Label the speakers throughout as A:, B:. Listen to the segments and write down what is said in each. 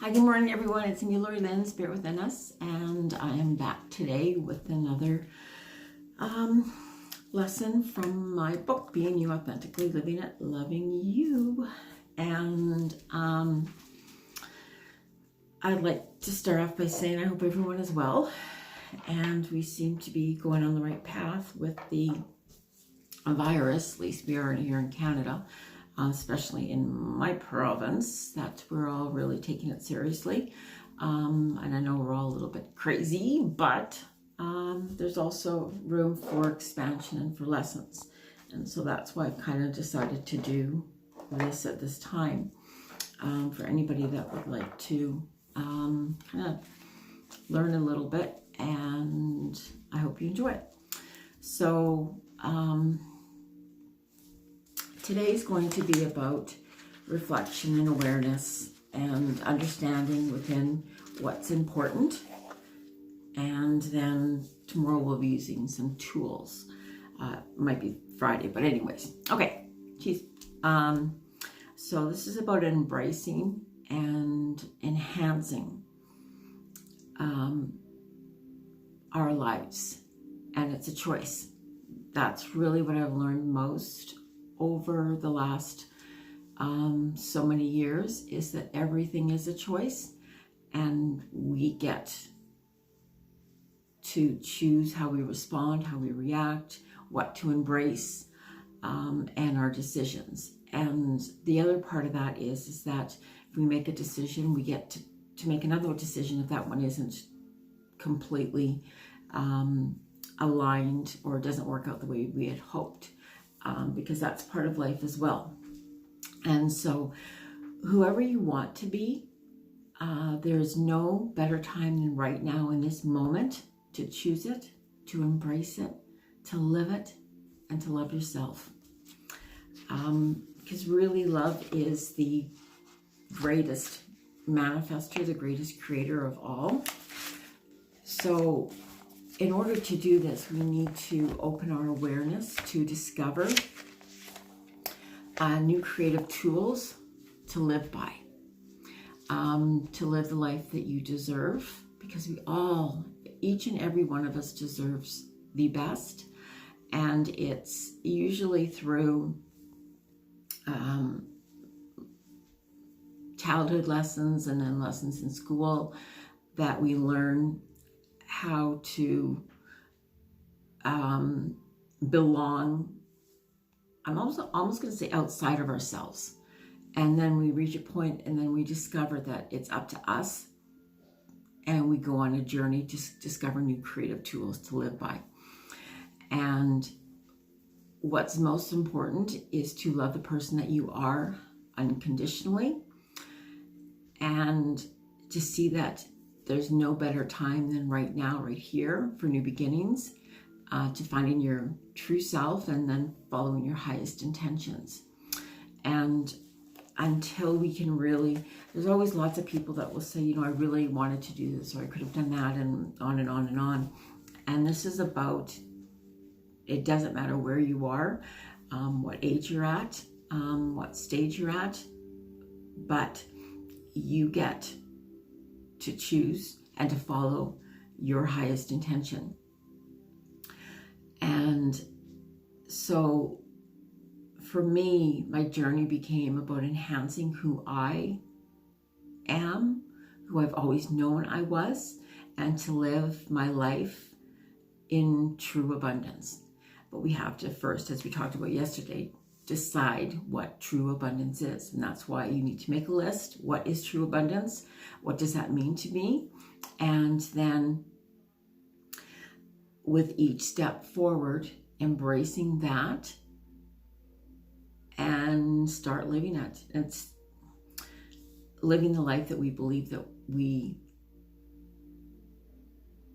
A: Hi, good morning, everyone. It's me, Lori-Lynn, Spirit Within Us, and I am back today with another lesson from my book, Being You, Authentically, Living It, Loving You. And I'd like to start off by saying I hope everyone is well, and we seem to be going on the right path with the virus. At least we are here in Canada. Especially in my province, that we're all really taking it seriously. And I know we're all a little bit crazy, but there's also room for expansion and for lessons. And so that's why I kind of decided to do this at this time for anybody that would like to kind of learn a little bit, and I hope you enjoy it. So, today's going to be about reflection and awareness and understanding within what's important. And then tomorrow we'll be using some tools. Might be Friday, but anyways. Okay, geez. So this is about embracing and enhancing our lives. And it's a choice. That's really what I've learned most over the last so many years, is that everything is a choice, and we get to choose how we respond, how we react, what to embrace, and our decisions. And the other part of that is that if we make a decision, we get to make another decision if that one isn't completely aligned or doesn't work out the way we had hoped. Because that's part of life as well. And so whoever you want to be, there's no better time than right now in this moment to choose it, to embrace it, to live it, and to love yourself. Because really love is the greatest manifester, the greatest creator of all. So in order to do this, we need to open our awareness to discover new creative tools to live by, to live the life that you deserve, because we all, each and every one of us deserves the best. And it's usually through childhood lessons and then lessons in school that we learn how to belong. I'm almost going to say outside of ourselves. And then we reach a point and then we discover that it's up to us, and we go on a journey to discover new creative tools to live by. And what's most important is to love the person that you are unconditionally, and to see that there's no better time than right now, right here, for new beginnings, to finding your true self and then following your highest intentions. And until we can really, there's always lots of people that will say, you know, I really wanted to do this, or I could have done that, and on and on and on. And this is about, it doesn't matter where you are, what age you're at, what stage you're at, but you get to choose and to follow your highest intention. And so for me, my journey became about enhancing who I am, who I've always known I was, and to live my life in true abundance. But we have to first, as we talked about yesterday, decide what true abundance is. And that's why you need to make a list. What is true abundance? What does that mean to me? And then with each step forward, embracing that and start living it. It's living the life that we believe that we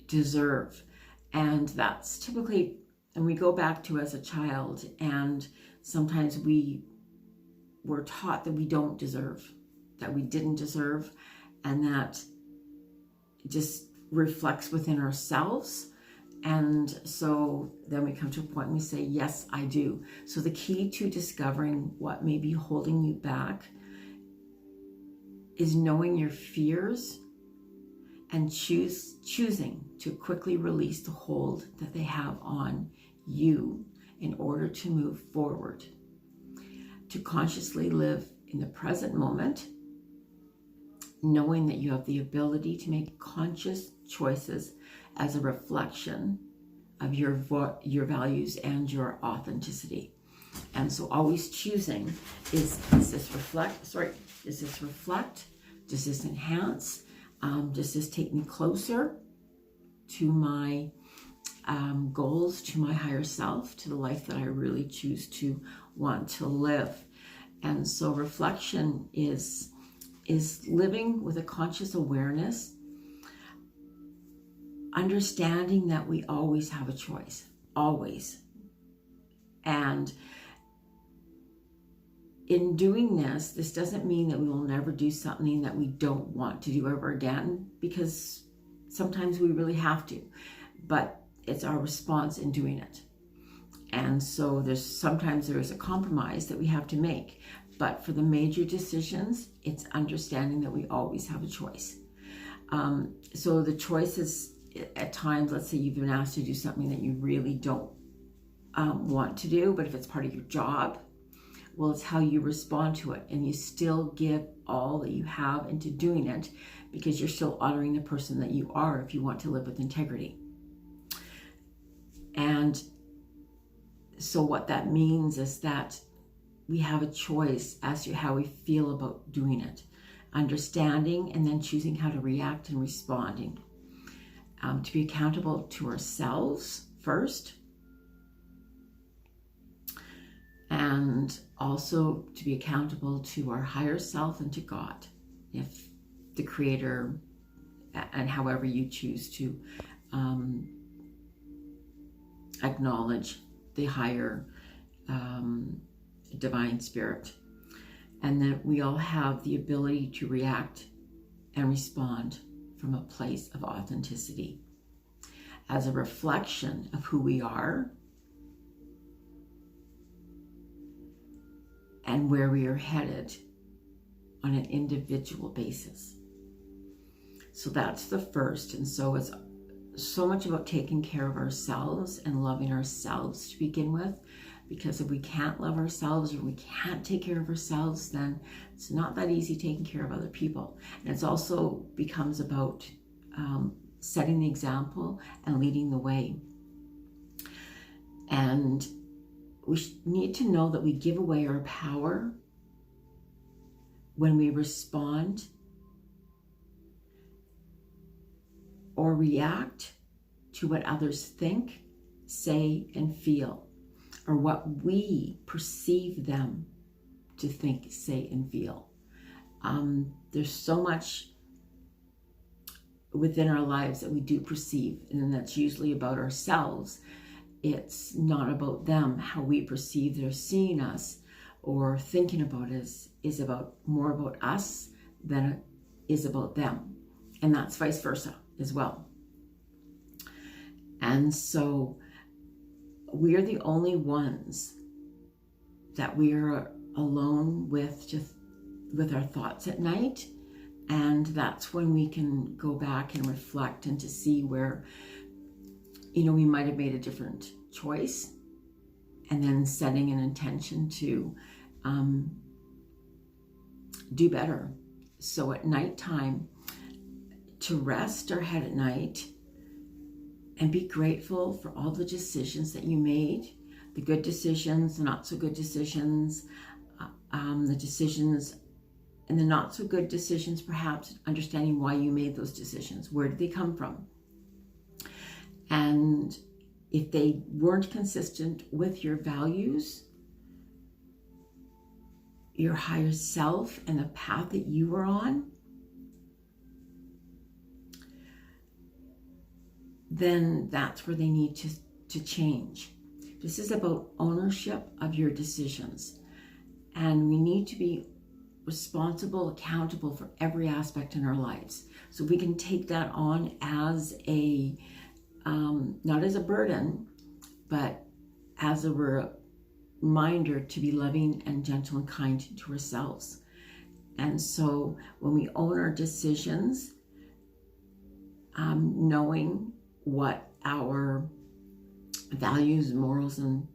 A: deserve. And that's typically, and we go back to as a child, and sometimes we were taught that we don't deserve, that we didn't deserve, and that just reflects within ourselves. And so then we come to a point and we say, yes, I do. So the key to discovering what may be holding you back is knowing your fears and choosing to quickly release the hold that they have on you in order to move forward. To consciously live in the present moment, knowing that you have the ability to make conscious choices as a reflection of your values and your authenticity. And so always choosing, does this reflect? Does this enhance? Does this take me closer to my goals, to my higher self, to the life that I really choose to want to live? And so reflection is living with a conscious awareness, understanding that we always have a choice, always. And in doing this doesn't mean that we will never do something that we don't want to do ever again, because sometimes we really have to, but it's our response in doing it. And so sometimes there is a compromise that we have to make, but for the major decisions, it's understanding that we always have a choice. So the choices at times, let's say you've been asked to do something that you really don't want to do, but if it's part of your job, well, it's how you respond to it, and you still give all that you have into doing it, because you're still honoring the person that you are if you want to live with integrity. And so what that means is that we have a choice as to how we feel about doing it, understanding and then choosing how to react and responding. To be accountable to ourselves first, and also to be accountable to our higher self and to God, if the Creator, and however you choose to acknowledge the higher divine spirit. And that we all have the ability to react and respond from a place of authenticity as a reflection of who we are and where we are headed on an individual basis. So that's the first. And so it's so much about taking care of ourselves and loving ourselves to begin with, because if we can't love ourselves or we can't take care of ourselves, then it's not that easy taking care of other people. And it's also becomes about setting the example and leading the way. And we need to know that we give away our power when we respond or react to what others think, say, and feel, or what we perceive them to think, say, and feel. There's so much within our lives that we do perceive, and that's usually about ourselves. It's not about them. How we perceive they're seeing us or thinking about us is about more about us than it is about them. And that's vice versa as well. And so we are the only ones that we are alone with, just with our thoughts at night. And that's when we can go back and reflect and to see where, we might have made a different choice, and then setting an intention to do better. So at nighttime, to rest our head at night and be grateful for all the decisions that you made, the good decisions, the not so good decisions, the decisions and the not so good decisions, perhaps understanding why you made those decisions. Where did they come from? And if they weren't consistent with your values, your higher self, and the path that you were on, then that's where they need to change. This is about ownership of your decisions. And we need to be responsible, accountable for every aspect in our lives. So we can take that on as a, not as a burden, but as a reminder to be loving and gentle and kind to ourselves. And so when we own our decisions, knowing what our values, morals, and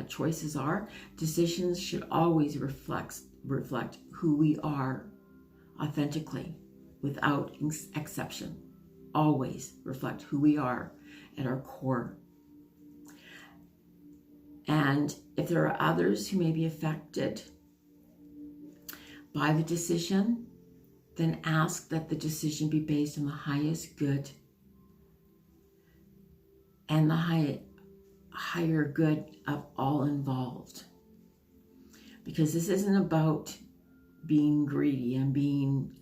A: choices are, decisions should always reflect who we are authentically, without exception. Always reflect who we are at our core. And if there are others who may be affected by the decision, then ask that the decision be based on the highest good and the higher good of all involved. Because this isn't about being greedy and being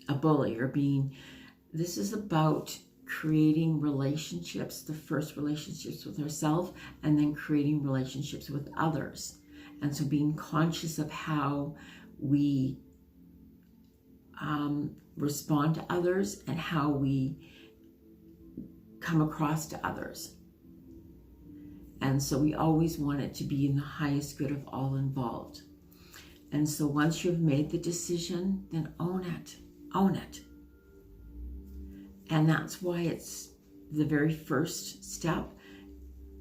A: a bully or this is about creating relationships, the first relationships with ourselves, and then creating relationships with others. And so being conscious of how we respond to others and how we come across to others. And so we always want it to be in the highest good of all involved. And so once you've made the decision, then own it. Own it. And that's why it's the very first step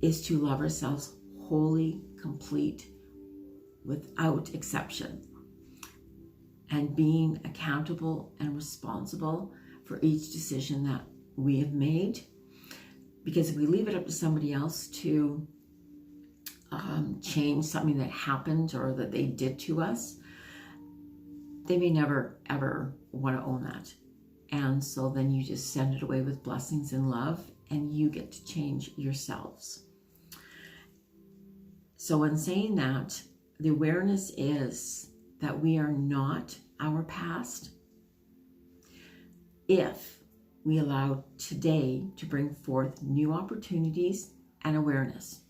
A: is to love ourselves wholly, complete, without exception. And being accountable and responsible for each decision that we have made. Because if we leave it up to somebody else to change something that happened or that they did to us, they may never, ever want to own that. And so then you just send it away with blessings and love, and you get to change yourselves. So in saying that, the awareness is that we are not our past if we allow today to bring forth new opportunities and awareness.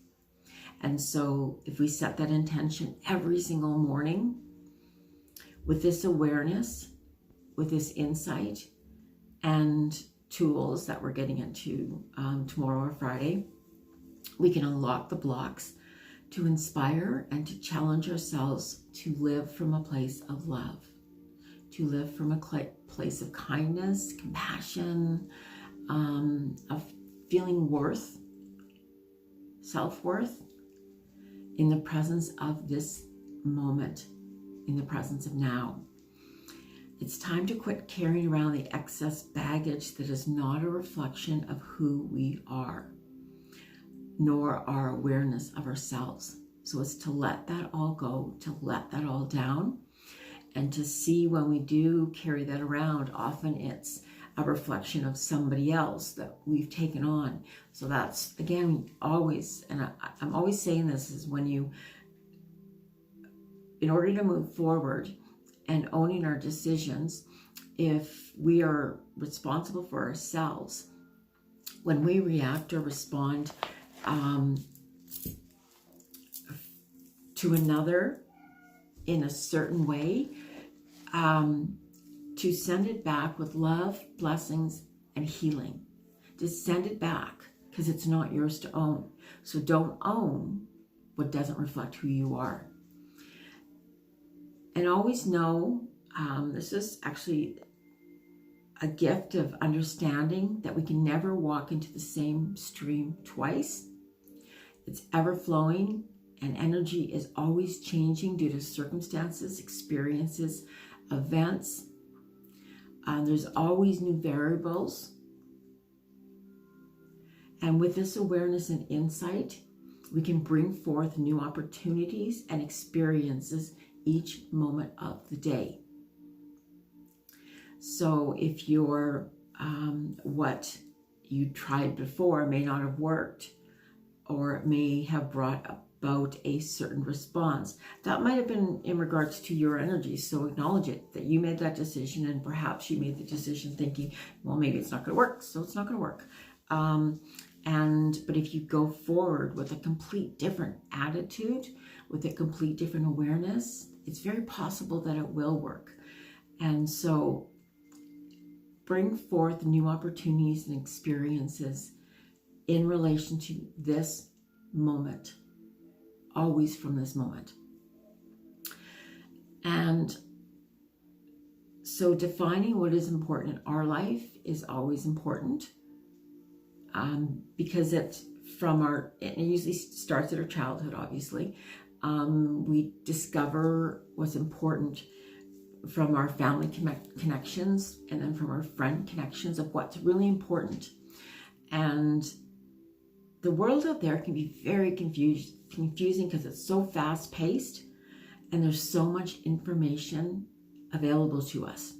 A: And so if we set that intention every single morning with this awareness, with this insight and tools that we're getting into tomorrow or Friday, we can unlock the blocks to inspire and to challenge ourselves to live from a place of love, to live from a place of kindness, compassion, of feeling worth, self-worth, in the presence of this moment, in the presence of now. It's time to quit carrying around the excess baggage that is not a reflection of who we are, nor our awareness of ourselves. So it's to let that all go, to let that all down, and to see when we do carry that around, often it's a reflection of somebody else that we've taken on. So that's, again, always, and I'm always saying this, is when you, in order to move forward and owning our decisions, if we are responsible for ourselves, when we react or respond to another in a certain way, to send it back with love, blessings, and healing. To send it back, because it's not yours to own. So don't own what doesn't reflect who you are. And always know, this is actually a gift of understanding that we can never walk into the same stream twice. It's ever flowing, and energy is always changing due to circumstances, experiences, events. There's always new variables. And with this awareness and insight, we can bring forth new opportunities and experiences each moment of the day. So if your what you tried before may not have worked, or it may have brought about a certain response, that might have been in regards to your energy. So acknowledge it, that you made that decision, and perhaps you made the decision thinking, well, maybe it's not going to work, so it's not going to work. But if you go forward with a complete different attitude, with a complete different awareness, it's very possible that it will work. And so bring forth new opportunities and experiences in relation to this moment, always from this moment. And So defining what is important in our life is always important, because it usually starts at our childhood, obviously. We discover what's important from our family connections, and then from our friend connections of what's really important. And the world out there can be very confusing because it's so fast-paced and there's so much information available to us.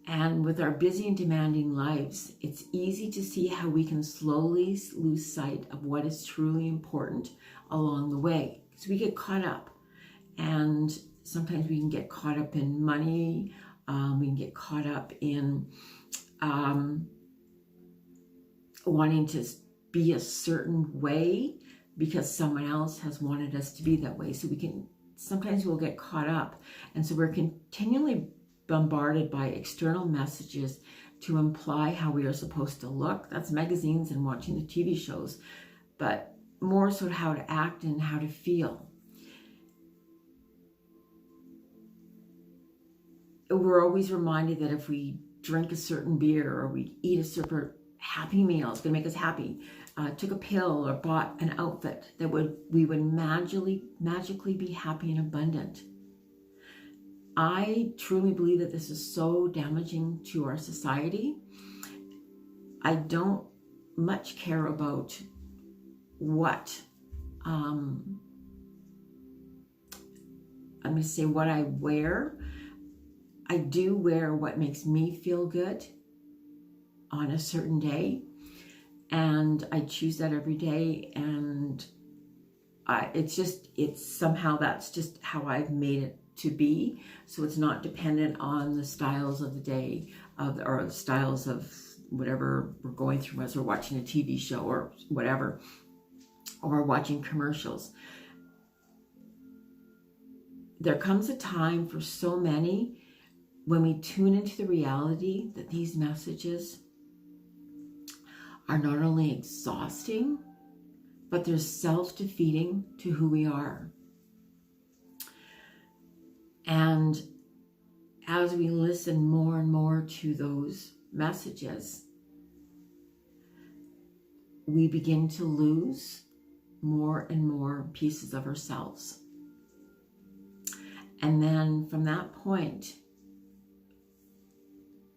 A: And with our busy and demanding lives, it's easy to see how we can slowly lose sight of what is truly important along the way. So we get caught up, and sometimes we can get caught up in money. We can get caught up in wanting to be a certain way because someone else has wanted us to be that way. So sometimes we'll get caught up. And so we're continually bombarded by external messages to imply how we are supposed to look. That's magazines and watching the TV shows, but more so how to act and how to feel. We're always reminded that if we drink a certain beer or we eat a certain happy meal, it's going to make us happy. Took a pill or bought an outfit, that we would magically be happy and abundant. I truly believe that this is so damaging to our society. I don't much care about what I'm going to say what I wear. I do wear what makes me feel good on a certain day, and I choose that every day, and it's somehow that's just how I've made it to be. So it's not dependent on the styles of the day or the styles of whatever we're going through as we're watching a TV show or whatever, or watching commercials. There comes a time for so many when we tune into the reality that these messages are not only exhausting, but they're self-defeating to who we are. And as we listen more and more to those messages, we begin to lose more and more pieces of ourselves. And then from that point,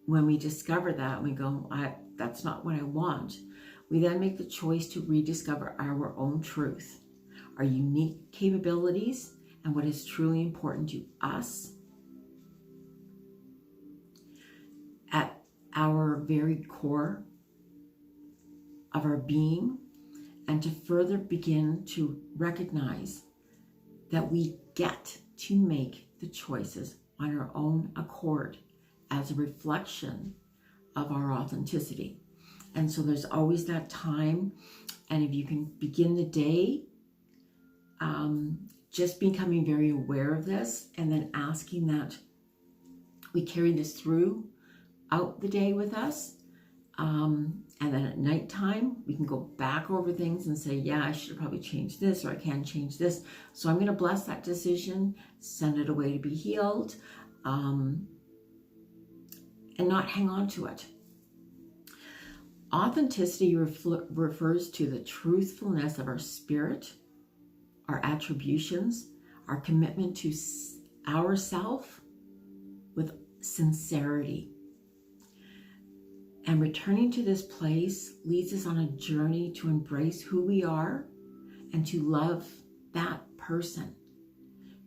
A: when we discover that, we go, that's not what I want. We then make the choice to rediscover our own truth, our unique capabilities, and what is truly important to us at our very core of our being, and to further begin to recognize that we get to make the choices on our own accord as a reflection of our authenticity. And so there's always that time, and if you can begin the day just becoming very aware of this, and then asking that we carry this throughout the day with us, and then at nighttime we can go back over things and say, yeah, I should have probably changed this, or I can change this. So I'm going to bless that decision, send it away to be healed, and not hang on to it. Authenticity refers to the truthfulness of our spirit, our attributions, our commitment to ourself with sincerity. And returning to this place leads us on a journey to embrace who we are and to love that person,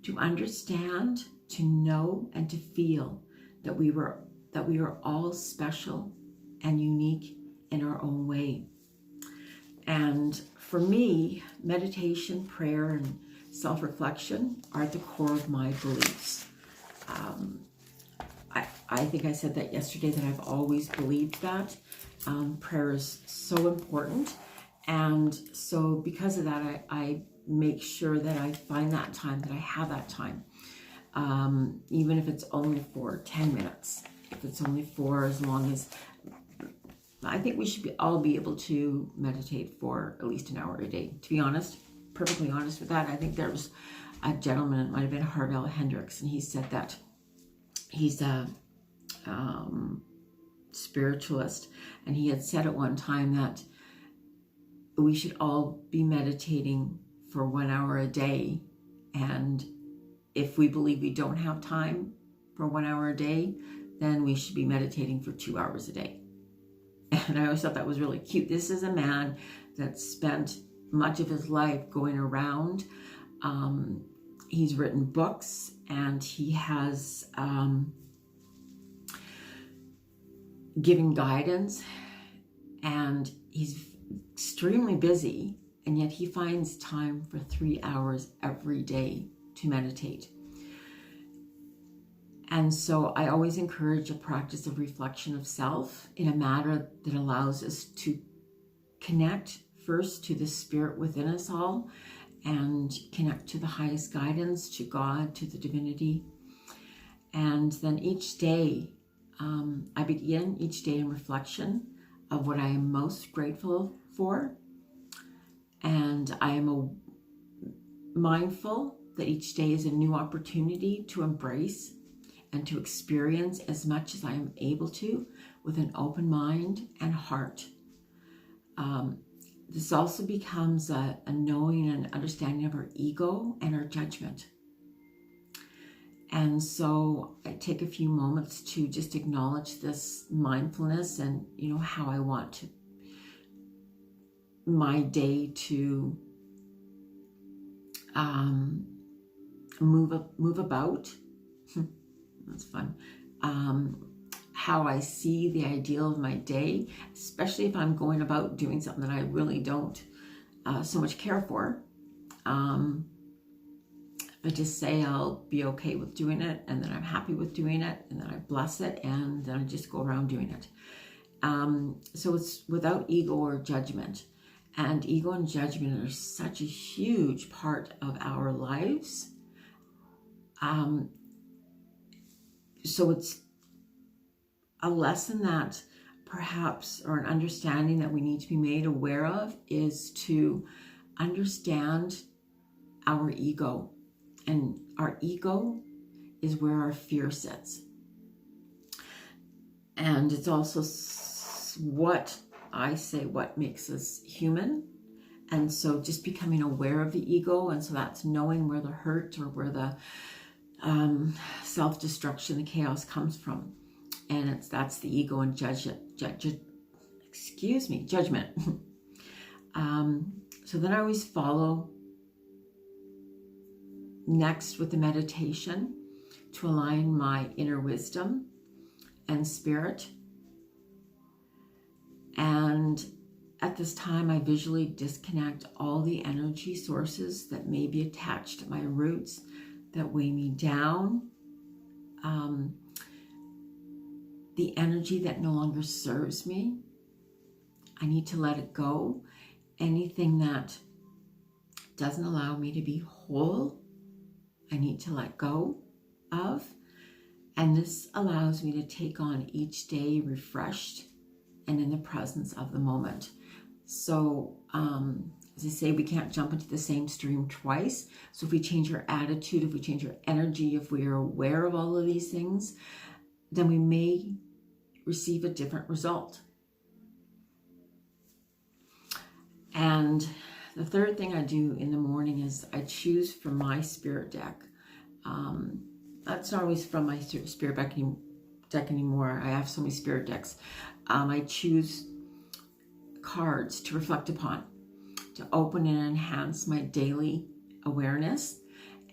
A: to understand, to know, and to feel that we are all special and unique in our own way. And for me, meditation, prayer, and self-reflection are at the core of my beliefs. I think I said that yesterday, that I've always believed that. Prayer is so important. And so because of that, I make sure that I find that time, that I have that time. Even if it's only for 10 minutes, if it's only for as long as, I think we should all be able to meditate for at least an hour a day. To be honest, perfectly honest with that, I think there was a gentleman, it might have been Harvell Hendricks, and he said that he's spiritualist, and he had said at one time that we should all be meditating for 1 hour a day, and if we believe we don't have time for 1 hour a day, then we should be meditating for 2 hours a day. And I always thought that was really cute. This is a man that spent much of his life going around. He's written books, and he has given guidance, and he's extremely busy, and yet he finds time for 3 hours every day to meditate. And so I always encourage a practice of reflection of self in a manner that allows us to connect first to the spirit within us all, and connect to the highest guidance, to God, to the divinity. And then each day, I begin each day in reflection of what I am most grateful for. And I am mindful that each day is a new opportunity to embrace and to experience as much as I am able to with an open mind and heart. This also becomes a knowing and understanding of our ego and our judgment. And so I take a few moments to just acknowledge this mindfulness and, how I want my day to move about. That's fun. How I see the ideal of my day, especially if I'm going about doing something that I really don't so much care for. I just say I'll be okay with doing it, and then I'm happy with doing it, and then I bless it, and then I just go around doing it. So it's without ego or judgment. And ego and judgment are such a huge part of our lives. So it's a lesson that perhaps, or an understanding that we need to be made aware of, is to understand our ego. And our ego is where our fear sits. And it's also what makes us human. And so just becoming aware of the ego, and so that's knowing where the hurt or where the self-destruction, the chaos comes from. And that's the ego and judgment. So then I always follow next with the meditation to align my inner wisdom and spirit. And at this time, I visually disconnect all the energy sources that may be attached to my roots that weigh me down. The energy that no longer serves me, I need to let it go. Anything that doesn't allow me to be whole, I need to let go of. And this allows me to take on each day refreshed and in the presence of the moment. So, as I say, we can't jump into the same stream twice. So if we change our attitude, if we change our energy, if we are aware of all of these things, then we may receive a different result. And the third thing I do in the morning is I choose from my spirit deck. That's not always from my spirit deck anymore. I have so many spirit decks. I choose cards to reflect upon, to open and enhance my daily awareness.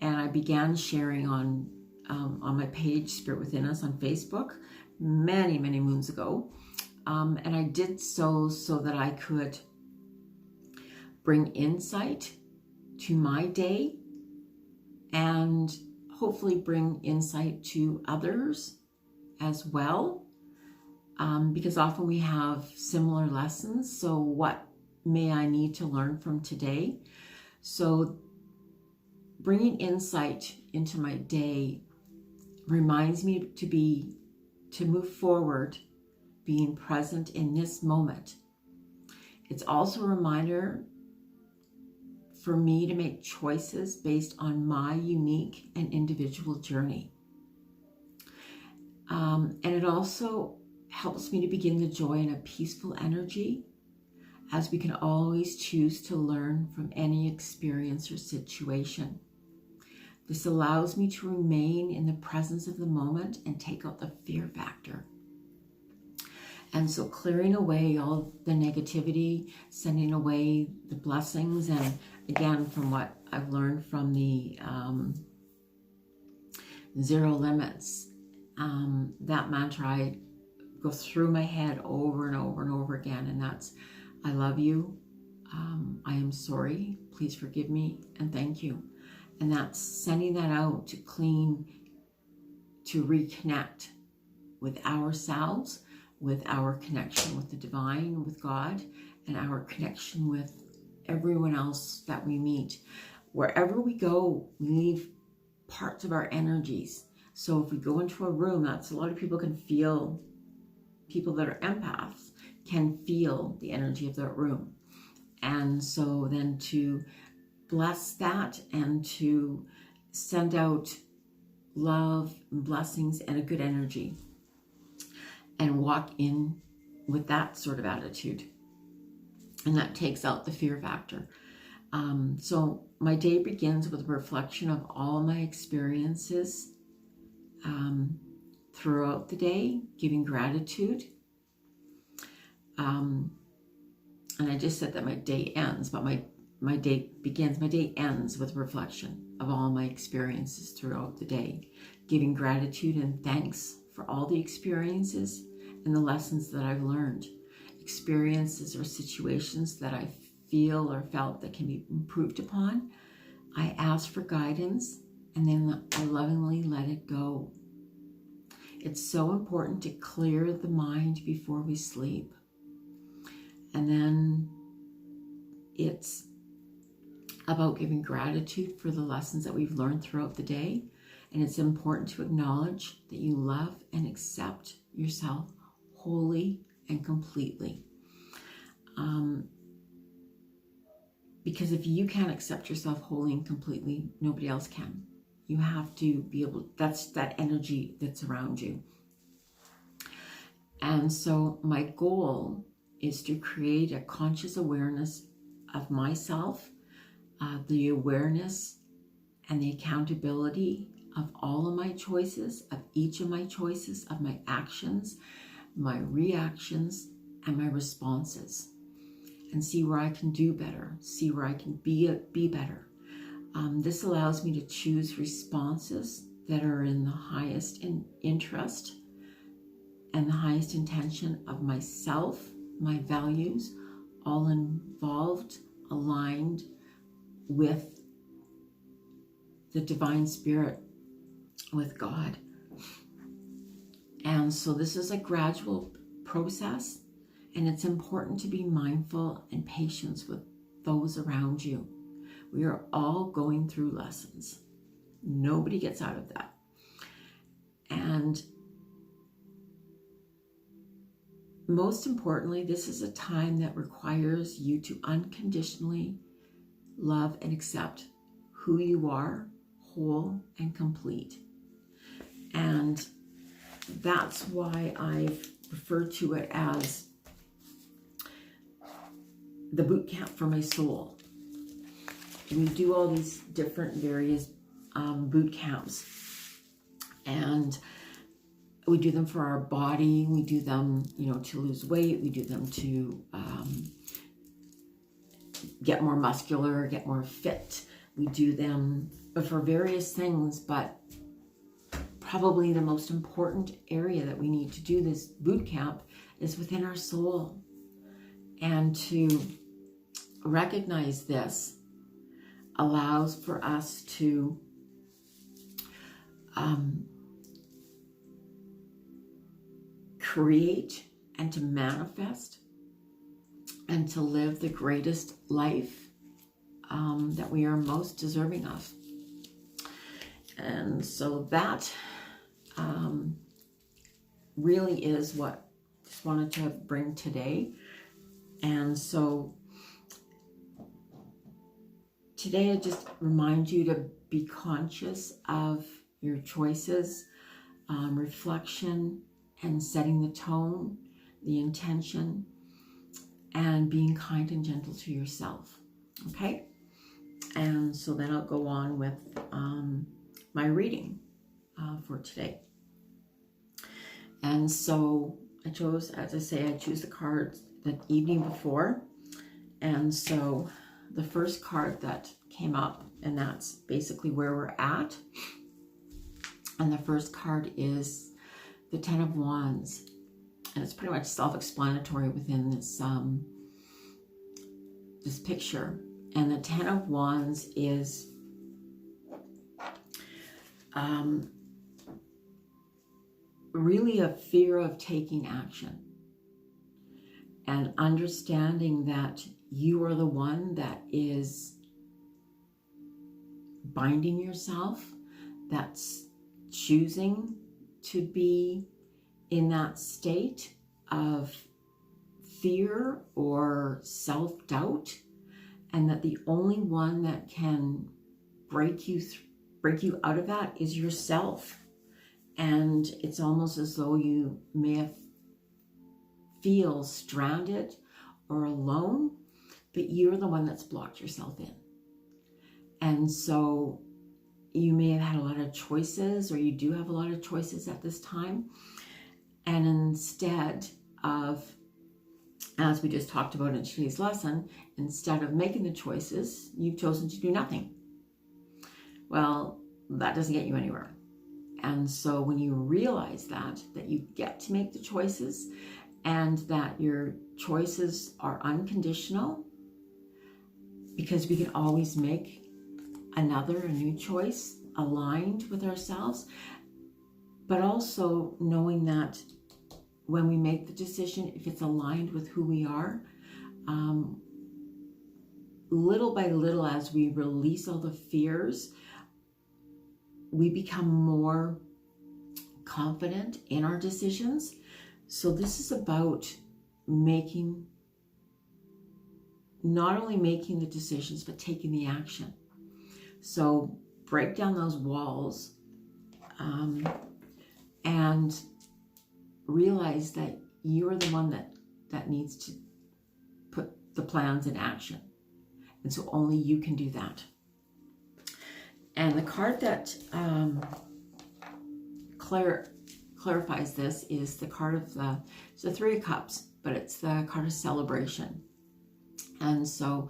A: And I began sharing on my page, Spirit Within Us, on Facebook, many moons ago. And I did so that I could bring insight to my day and hopefully bring insight to others as well. Because often we have similar lessons. So what may I need to learn from today? So bringing insight into my day reminds me to move forward, being present in this moment. It's also a reminder for me to make choices based on my unique and individual journey. And it also helps me to begin the joy in a peaceful energy, as we can always choose to learn from any experience or situation. This allows me to remain in the presence of the moment and take out the fear factor. And so clearing away all the negativity, sending away the blessings, and again, from what I've learned from the Zero Limits, that mantra I go through my head over and over and over again, and that's, I love you, I am sorry, please forgive me, and thank you. And that's sending that out to clean, to reconnect with ourselves, with our connection with the divine, with God, and our connection with everyone else that we meet. Wherever we go, we leave parts of our energies. So if we go into a room, that's a lot of people can feel, people that are empaths can feel the energy of that room. And so then to bless that and to send out love and blessings and a good energy, and walk in with that sort of attitude. And that takes out the fear factor. So my day begins with a reflection of all my experiences throughout the day, giving gratitude. And I just said that my day ends, but my day begins, my day ends with reflection of all my experiences throughout the day, giving gratitude and thanks for all the experiences and the lessons that I've learned, experiences or situations that I feel or felt that can be improved upon. I ask for guidance, and then I lovingly let it go. It's so important to clear the mind before we sleep. And then it's about giving gratitude for the lessons that we've learned throughout the day. And it's important to acknowledge that you love and accept yourself wholly and completely. Because if you can't accept yourself wholly and completely, nobody else can. You have to be able, that's that energy that's around you. And so my goal is to create a conscious awareness of myself, the awareness and the accountability of all of my choices, of each of my choices, of my actions, my reactions, and my responses, and see where I can do better, see where I can be better. This allows me to choose responses that are in the highest interest and the highest intention of myself, my values, all involved, aligned with the divine spirit, with God. And so this is a gradual process, and it's important to be mindful and patient with those around you. We are all going through lessons. Nobody gets out of that. And most importantly, this is a time that requires you to unconditionally love and accept who you are, whole and complete. And that's why I've referred to it as the boot camp for my soul. We do all these different various boot camps, and we do them for our body. We do them, to lose weight. We do them to get more muscular, get more fit. We do them for various things, but probably the most important area that we need to do this boot camp is within our soul. And to recognize this allows for us to create and to manifest and to live the greatest life that we are most deserving of. And so that really is what I just wanted to bring today. And so today I just remind you to be conscious of your choices, reflection and setting the tone, the intention, and being kind and gentle to yourself. Okay? And so then I'll go on with my reading for today. And so I chose, as I say, I choose the cards the evening before. And so the first card that came up, and that's basically where we're at. And the first card is the Ten of Wands. And it's pretty much self-explanatory within this, this picture. And the Ten of Wands is really a fear of taking action and understanding that you are the one that is binding yourself, that's choosing to be in that state of fear or self-doubt, and that the only one that can break you out of that is yourself. And it's almost as though you may feel stranded or alone, but you're the one that's blocked yourself in. And so you may have had a lot of choices, or you do have a lot of choices at this time. And instead of, as we just talked about in today's lesson, instead of making the choices, you've chosen to do nothing. Well, that doesn't get you anywhere. And so when you realize that you get to make the choices, and that your choices are unconditional, because we can always make a new choice aligned with ourselves, but also knowing that when we make the decision, if it's aligned with who we are, little by little, as we release all the fears, we become more confident in our decisions. So this is about not only making the decisions, but taking the action. So break down those walls and realize that you're the one that needs to put the plans in action. And so only you can do that. And the card that clarifies this is the card of it's the Three of Cups, but it's the card of celebration. And so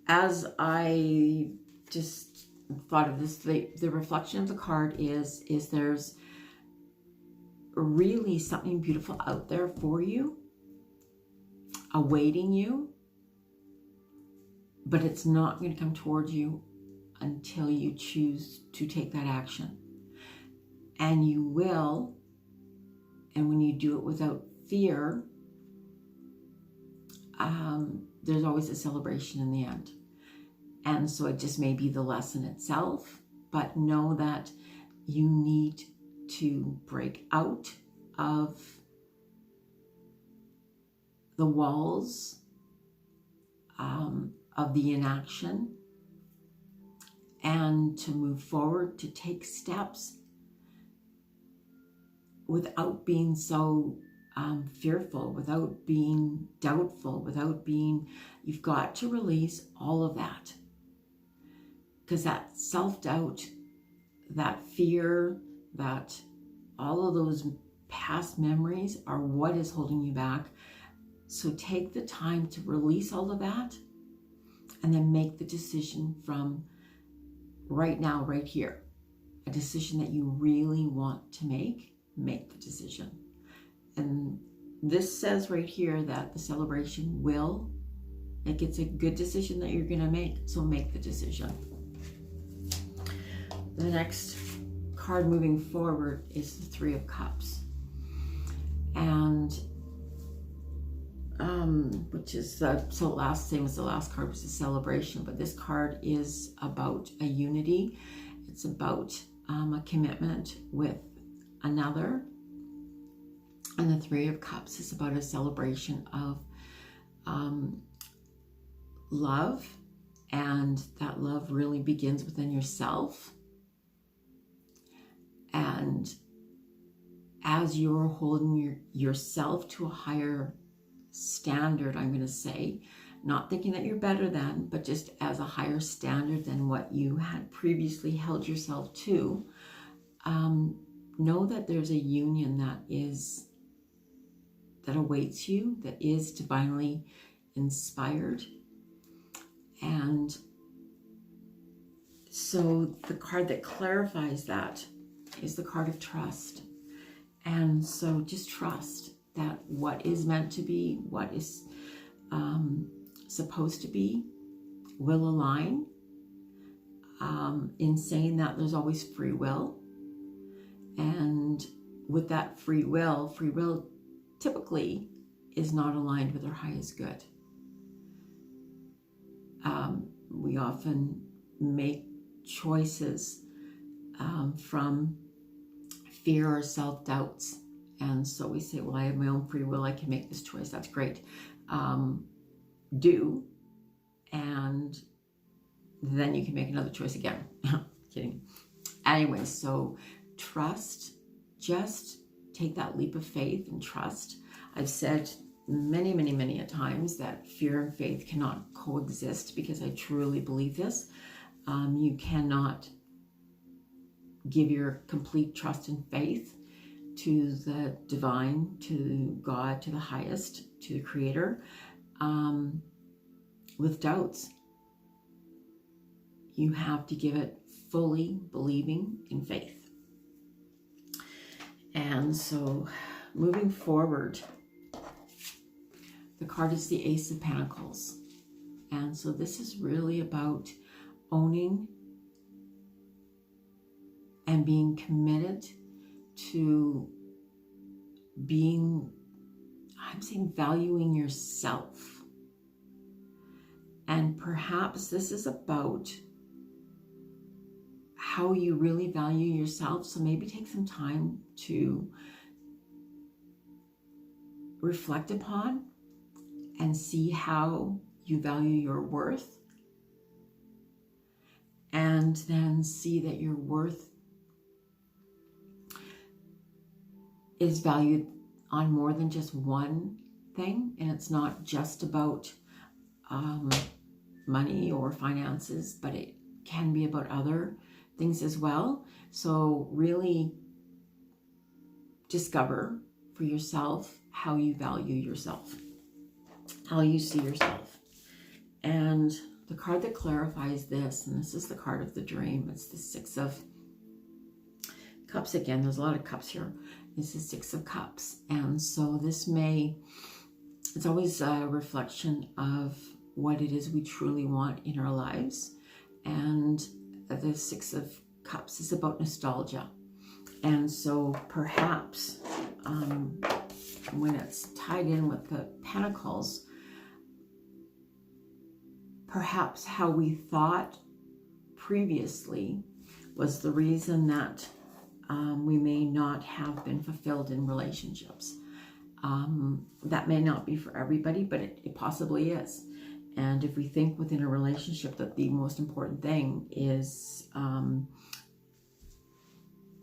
A: as I just thought of this, the reflection of the card is there's really something beautiful out there for you, awaiting you, but it's not going to come towards you until you choose to take that action. And you will, and when you do it without fear, there's always a celebration in the end. And so it just may be the lesson itself, but know that you need to break out of the walls of the inaction, and to move forward, to take steps without being so fearful, without being doubtful, you've got to release all of that. Because that self-doubt, that fear, that all of those past memories are what is holding you back. So take the time to release all of that, and then make the decision from right now, right here. A decision that you really want to make the decision. And this says right here that the celebration it's a good decision that you're going to make, so make the decision. The next card moving forward is the Three of Cups. And which is same as the last card was a celebration, but this card is about a unity. It's about a commitment with another. And the Three of Cups is about a celebration of love, and that love really begins within yourself. And as you're holding yourself to a higher standard, I'm going to say, not thinking that you're better than, but just as a higher standard than what you had previously held yourself to, know that there's a union that awaits you, that is divinely inspired. And so the card that clarifies that is the card of trust. And so just trust that what is meant to be, what is supposed to be, will align. In saying that, there's always free will. And with that free will typically is not aligned with our highest good. We often make choices from fear or self-doubts. And so we say, well, I have my own free will. I can make this choice. That's great. Do. And then you can make another choice again. Kidding. Anyway, so trust. Just take that leap of faith and trust. I've said many a times that fear and faith cannot coexist, because I truly believe this. You cannot give your complete trust and faith to the divine, to God, to the highest, to the creator, with doubts. You have to give it fully believing in faith. And so moving forward, the card is the Ace of Pentacles. And so this is really about owning and being committed to being, I'm saying, valuing yourself. And perhaps this is about how you really value yourself. So maybe take some time to reflect upon and see how you value your worth. And then see that your worth is valued on more than just one thing. And it's not just about money or finances, but it can be about other things as well. So really discover for yourself how you value yourself, how you see yourself. And the card that clarifies this, and this is the card of the dream, it's the Six of Cups again. There's a lot of cups here. This is Six of Cups. And so this it's always a reflection of what it is we truly want in our lives. And the Six of Cups is about nostalgia. And so perhaps when it's tied in with the Pentacles, perhaps how we thought previously was the reason that we may not have been fulfilled in relationships. That may not be for everybody, but it possibly is. And if we think within a relationship that the most important thing is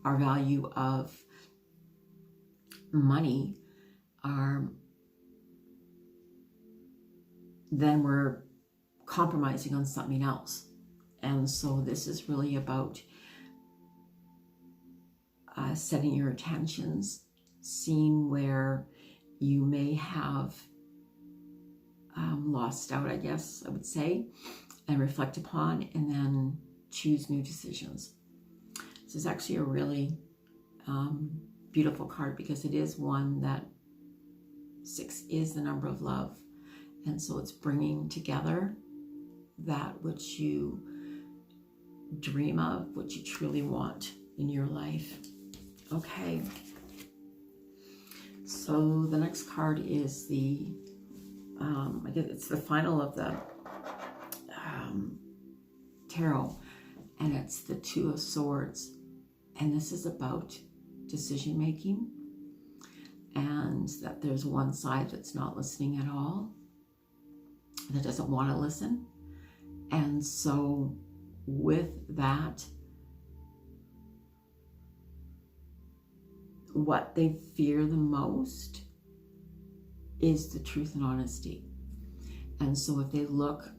A: our value of money, then we're compromising on something else. And so this is really about setting your intentions, seeing where you may have lost out, I guess I would say, and reflect upon, and then choose new decisions. This is actually a really beautiful card, because it is one that 6 is the number of love. And so it's bringing together that which you dream of, what you truly want in your life. Okay. So the next card is the, I guess it's the final of the tarot, and it's the Two of Swords. And this is about decision making, and that there's one side that's not listening at all, that doesn't want to listen. And so with that, what they fear the most is the truth and honesty. And so if they look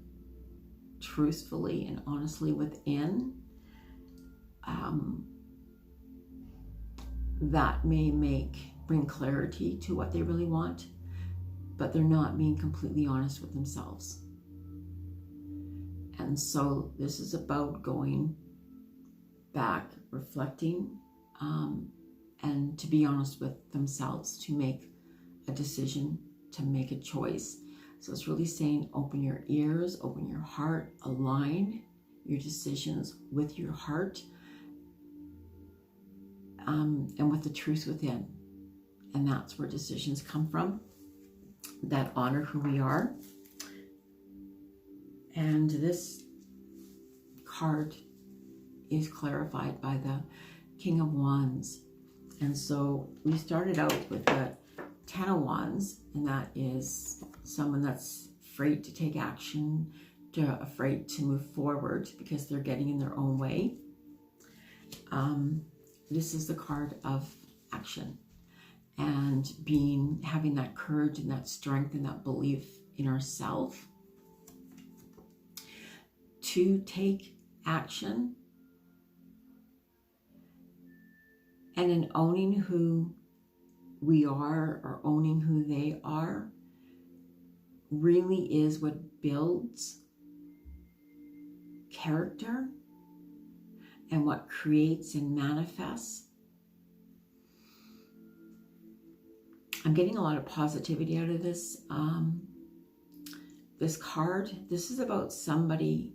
A: truthfully and honestly within, that may bring clarity to what they really want, but they're not being completely honest with themselves. And so this is about going back, reflecting, and to be honest with themselves, to make a decision, to make a choice. So it's really saying, open your ears, open your heart, align your decisions with your heart, and with the truth within. And that's where decisions come from, that honor who we are. And this card is clarified by the King of Wands. And so we started out with the Ten of Wands, and that is someone that's afraid to take action, afraid to move forward because they're getting in their own way. This is the card of action and having that courage and that strength and that belief in ourselves to take action, and in owning who we are or owning who they are really is what builds character and what creates and manifests. I'm getting a lot of positivity out of this. This card, this is about somebody,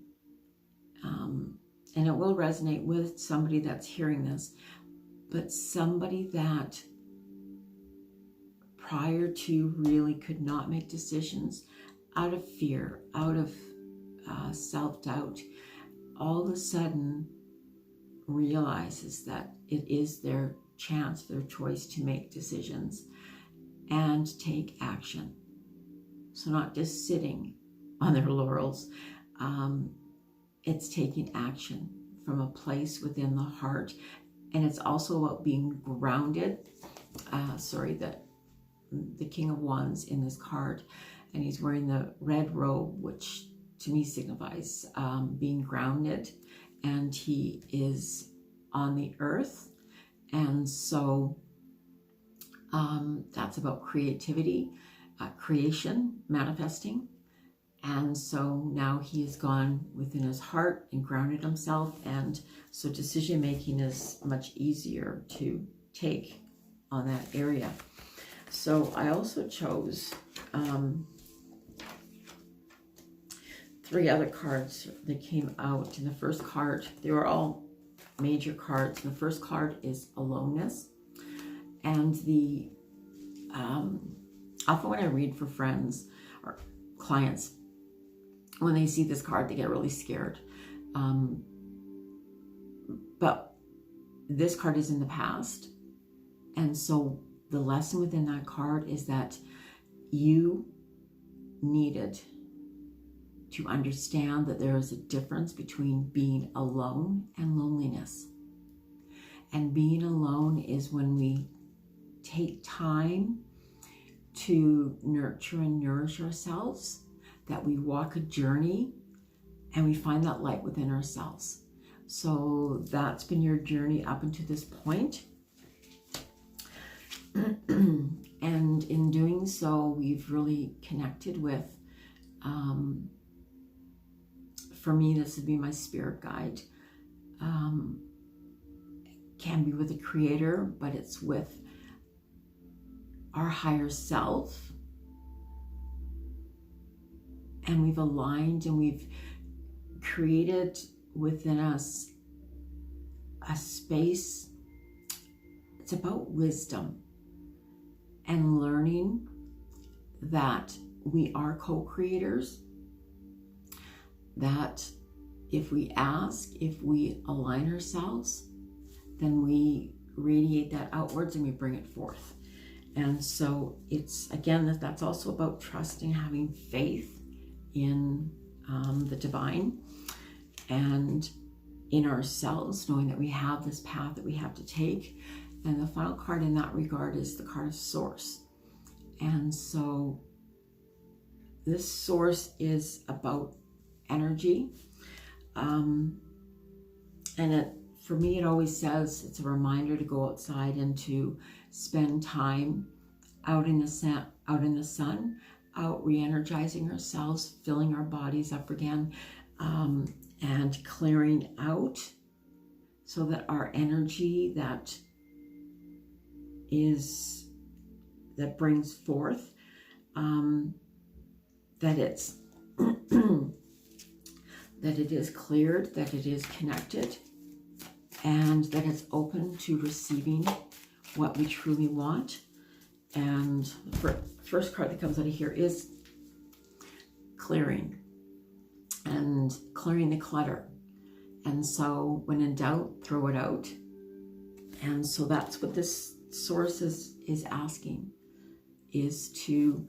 A: and it will resonate with somebody that's hearing this, but somebody that prior to really could not make decisions out of fear, out of self-doubt, all of a sudden realizes that it is their chance, their choice to make decisions and take action. So not just sitting on their laurels, it's taking action from a place within the heart. And it's also about being grounded. The King of Wands in this card, and he's wearing the red robe, which to me signifies being grounded, and he is on the earth. And so that's about creativity, creation, manifesting. And so now he has gone within his heart and grounded himself, and so decision making is much easier to take on that area. So I also chose 3 other cards that came out. In the first card, they were all major cards. The first card is aloneness. And the often when I read for friends or clients, when they see this card, they get really scared. But this card is in the past. And so the lesson within that card is that you needed to understand that there is a difference between being alone and loneliness. And being alone is when we take time to nurture and nourish ourselves, that we walk a journey and we find that light within ourselves. So that's been your journey up until this point. And in doing so, we've really connected with, for me, this would be my spirit guide. Can be with the Creator, but it's with our higher self. And we've aligned and we've created within us a space. It's about wisdom and learning that we are co-creators, that if we ask, if we align ourselves, then we radiate that outwards and we bring it forth. And so it's, again, that's also about trusting, having faith in the divine and in ourselves, knowing that we have this path that we have to take, And the final card in that regard is the card of Source. And so this Source is about energy. And for me, it always says it's a reminder to go outside and to spend time out in the sun, out re-energizing ourselves, filling our bodies up again, and clearing out so that our energy that brings forth, that it's that it is cleared, that it is connected, and that it's open to receiving what we truly want. And the first card that comes out of here is clearing, and clearing the clutter. And so when in doubt, throw it out. And so that's what this Source is asking, is to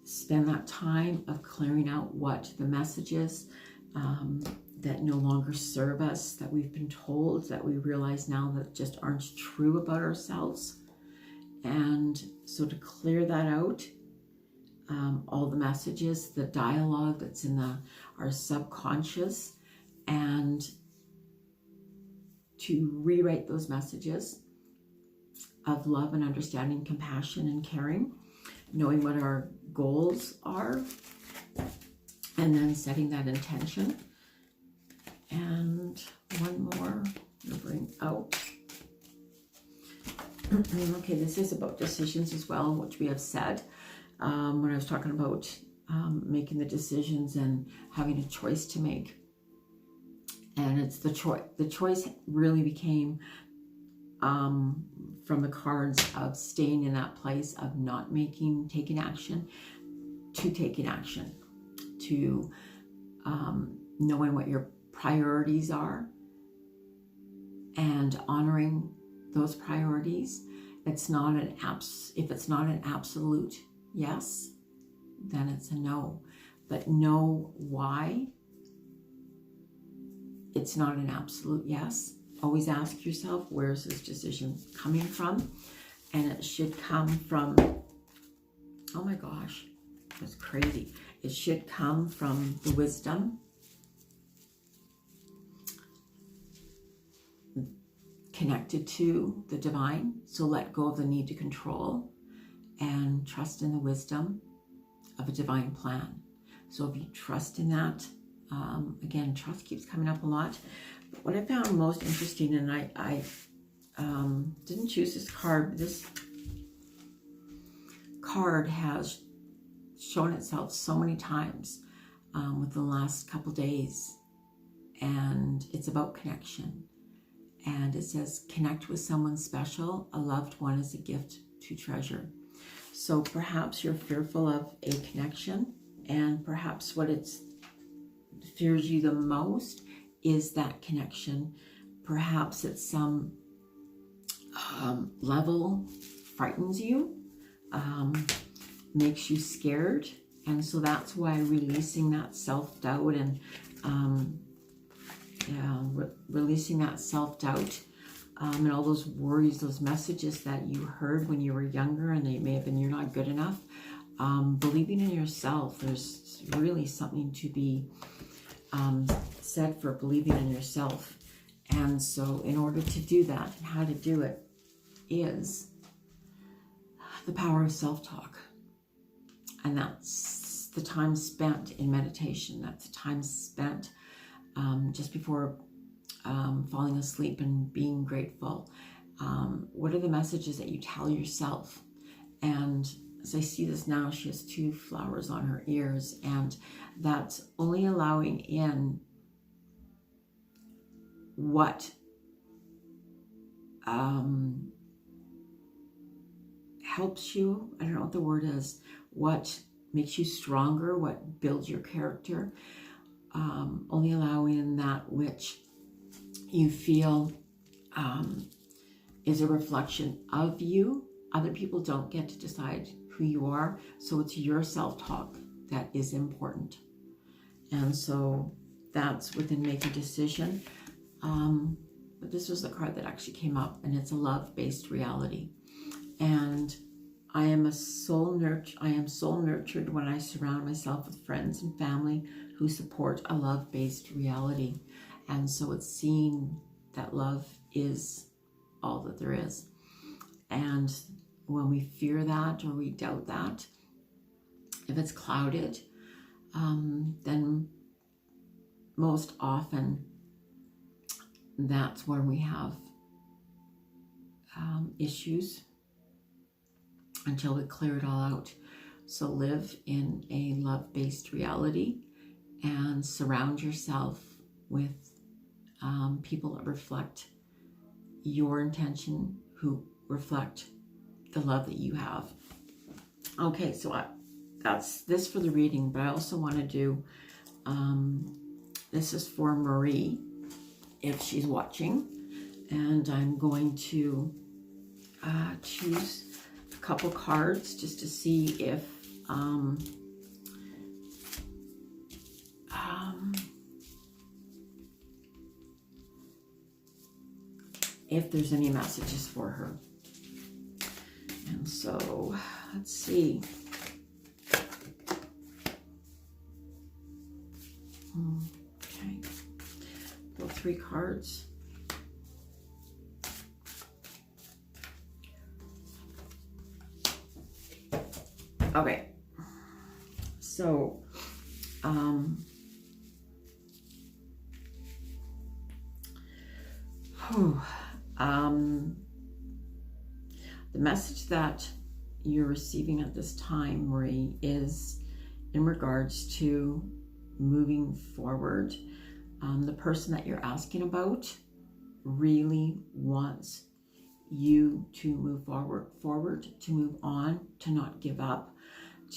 A: spend that time of clearing out what the messages that no longer serve us, that we've been told, that we realize now that just aren't true about ourselves. And so to clear that out, all the messages, the dialogue that's in our subconscious, and to rewrite those messages of love and understanding, compassion and caring, knowing what our goals are, and then setting that intention. And one more to bring out. Okay, this is about decisions as well, which we have said when I was talking about making the decisions and having a choice to make. And it's the choice. The choice really became from the cards of staying in that place of not taking action, to taking action, to knowing what your priorities are and honoring those priorities. It's not if it's not an absolute yes, then it's a no. But know why it's not an absolute yes. Always ask yourself, where's this decision coming from? And it should come from, oh my gosh, that's crazy. It should come from the wisdom, connected to the divine. So let go of the need to control and trust in the wisdom of a divine plan. So if you trust in that, again, trust keeps coming up a lot. But what I found most interesting, and I didn't choose this card, this card has shown itself so many times within the last couple days, and it's about connection. And it says, connect with someone special. A loved one is a gift to treasure. So perhaps you're fearful of a connection, and perhaps what it fears you the most is that connection. Perhaps at some level frightens you, makes you scared. And so that's why releasing that self-doubt and releasing that self-doubt and all those worries, those messages that you heard when you were younger, and they may have been, you're not good enough. Believing in yourself, there's really something to be said for believing in yourself. And so in order to do that, and how to do it, is the power of self-talk. And that's the time spent in meditation. That's the time spent just before falling asleep and being grateful. What are the messages that you tell yourself? And as I see this now, she has 2 flowers on her ears, and that's only allowing in what helps you. I don't know what the word is. What makes you stronger, what builds your character. Only allowing in that which you feel is a reflection of you. Other people don't get to decide who you are, so it's your self-talk that is important. And so that's within Make a Decision. but this was the card that actually came up, and it's a love-based reality. And I am soul nurtured when I surround myself with friends and family who support a love-based reality. And so it's seeing that love is all that there is. And when we fear that or we doubt that, if it's clouded, then most often that's when we have issues until we clear it all out. So live in a love-based reality and surround yourself with people that reflect your intention, who reflect the love that you have. Okay, so that's this for the reading, but I also want to do, this is for Marie, if she's watching, and I'm going to choose a couple cards just to see if there's any messages for her. And so, let's see. Okay, pull 3 cards. Okay, so the message that you're receiving at this time, Marie, is in regards to moving forward. The person that you're asking about really wants you to move forward, to move on, to not give up,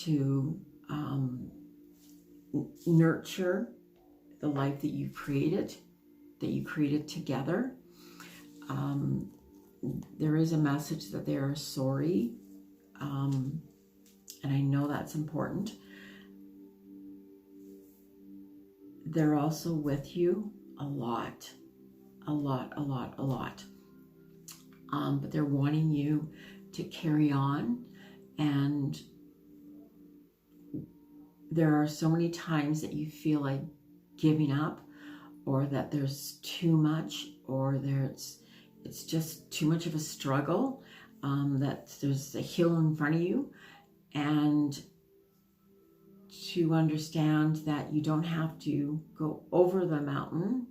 A: to nurture the life that you created together. There is a message that they are sorry, and I know that's important. They're also with you a lot. But they're wanting you to carry on, and there are so many times that you feel like giving up, or that there's too much, or it's just too much of a struggle, that there's a hill in front of you, and to understand that you don't have to go over the mountain,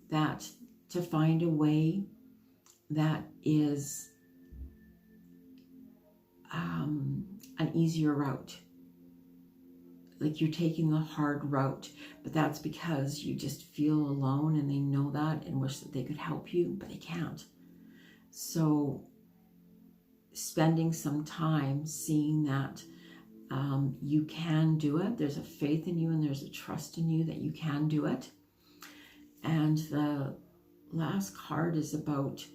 A: that to find a way that is an easier route. Like you're taking the hard route, but that's because you just feel alone, and they know that and wish that they could help you, but they can't. So spending some time seeing that you can do it. There's a faith in you, and there's a trust in you that you can do it. And the last card is about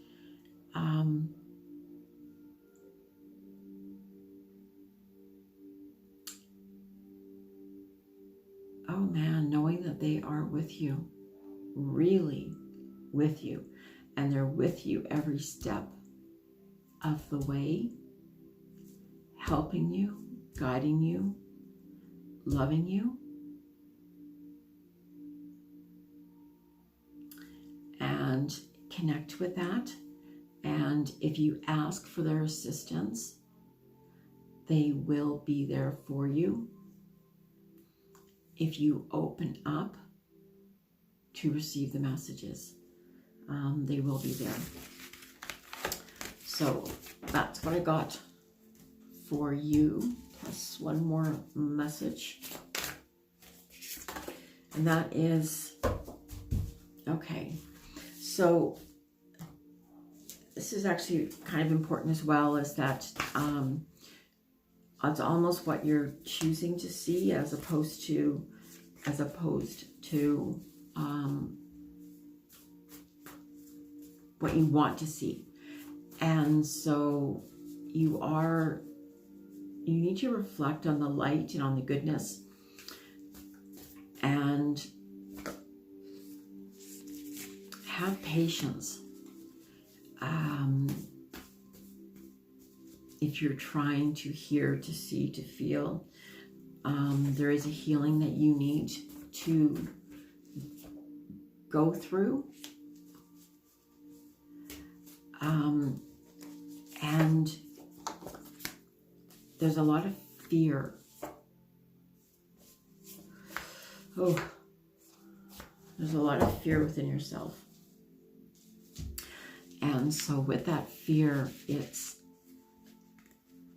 A: oh man, knowing that they are with you, really with you, and they're with you every step of the way, helping you, guiding you, loving you. And connect with that. And if you ask for their assistance, they will be there for you. If you open up to receive the messages, they will be there. So that's what I got for you, plus one more message. And that is, okay, so this is actually kind of important as well, is that it's almost what you're choosing to see as opposed to what you want to see. And so you need to reflect on the light and on the goodness, and have patience if you're trying to hear, to see, to feel, there is a healing that you need to go through. And there's a lot of fear. Oh, there's a lot of fear within yourself. And so with that fear, it's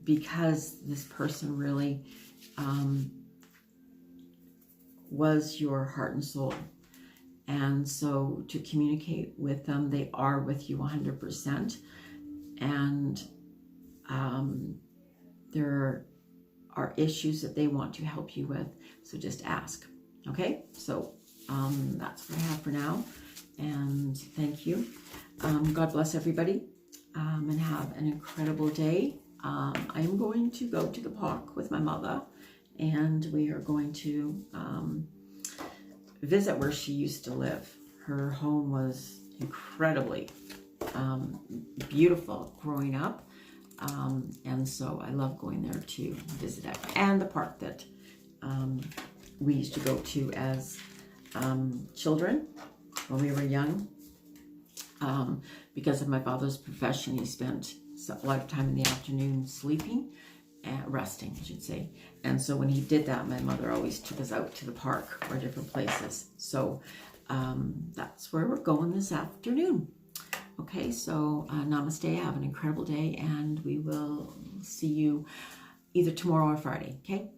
A: because this person really was your heart and soul. And so to communicate with them, they are with you 100%. And there are issues that they want to help you with. So just ask. Okay? So that's what I have for now. And thank you. God bless everybody. And have an incredible day. I am going to go to the park with my mother. And we are going to visit where she used to live. Her home was incredibly beautiful growing up. And so I love going there to visit it. And the park that we used to go to as children when we were young. Because of my father's profession, he spent a lot of time in the afternoon sleeping, resting, I should say. And so when he did that, my mother always took us out to the park or different places. So that's where we're going this afternoon. Okay, so namaste, have an incredible day, and we will see you either tomorrow or Friday, okay?